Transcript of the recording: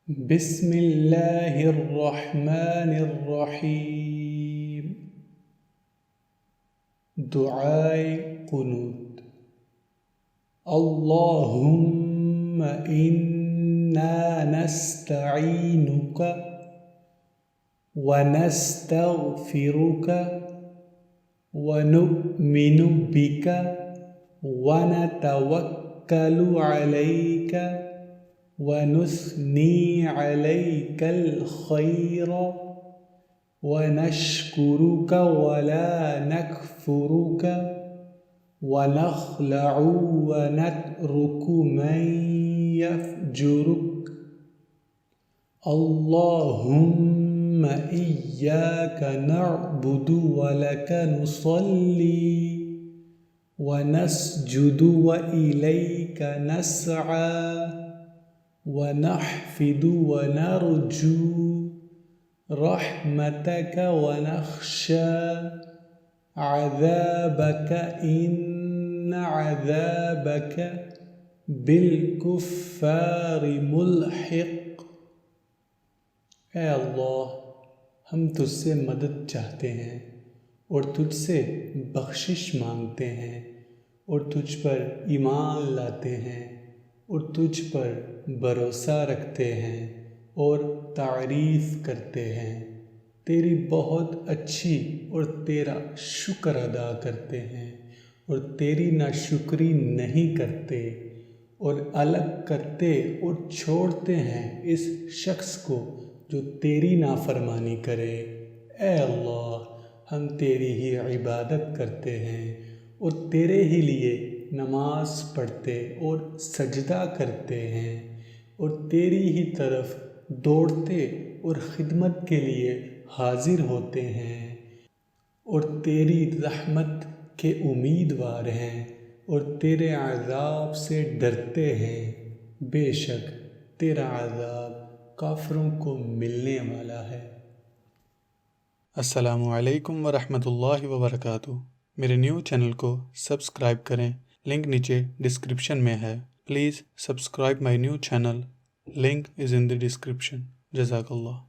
بسم اللہ الرحمن الرحیم۔ دعائے قنوت۔ اللہم انا نستعینک ونستغفرک ونؤمن بک ونتوکل علیک ونثني عليك الخير ونشكرك ولا نكفرك ونخلع ونترك من يفجرك اللهم إياك نعبد ولك نصلي ونسجد وإليك نسعى ونحفد ونرجو رحمتك ونخشى عذابك إن عذابك بالكفار ملحق۔ اے اللہ، ہم تجھ سے مدد چاہتے ہیں اور تجھ سے بخشش مانگتے ہیں اور تجھ پر ایمان لاتے ہیں اور تجھ پر بھروسہ رکھتے ہیں اور تعریف کرتے ہیں، تیری بہت اچھی اور تیرا شکر ادا کرتے ہیں اور تیری ناشکری نہیں کرتے اور الگ کرتے اور چھوڑتے ہیں اس شخص کو جو تیری نافرمانی کرے۔ اے اللہ، ہم تیری ہی عبادت کرتے ہیں اور تیرے ہی لیے نماز پڑھتے اور سجدہ کرتے ہیں اور تیری ہی طرف دوڑتے اور خدمت کے لیے حاضر ہوتے ہیں اور تیری رحمت کے امیدوار ہیں اور تیرے عذاب سے ڈرتے ہیں۔ بے شک تیرا عذاب کافروں کو ملنے والا ہے۔ السلام علیکم ورحمۃ اللہ وبرکاتہ۔ میرے نیو چینل کو سبسکرائب کریں، لنک نیچے ڈسکرپشن میں ہے۔ Please subscribe my new channel, link is in the description. جزاک اللہ۔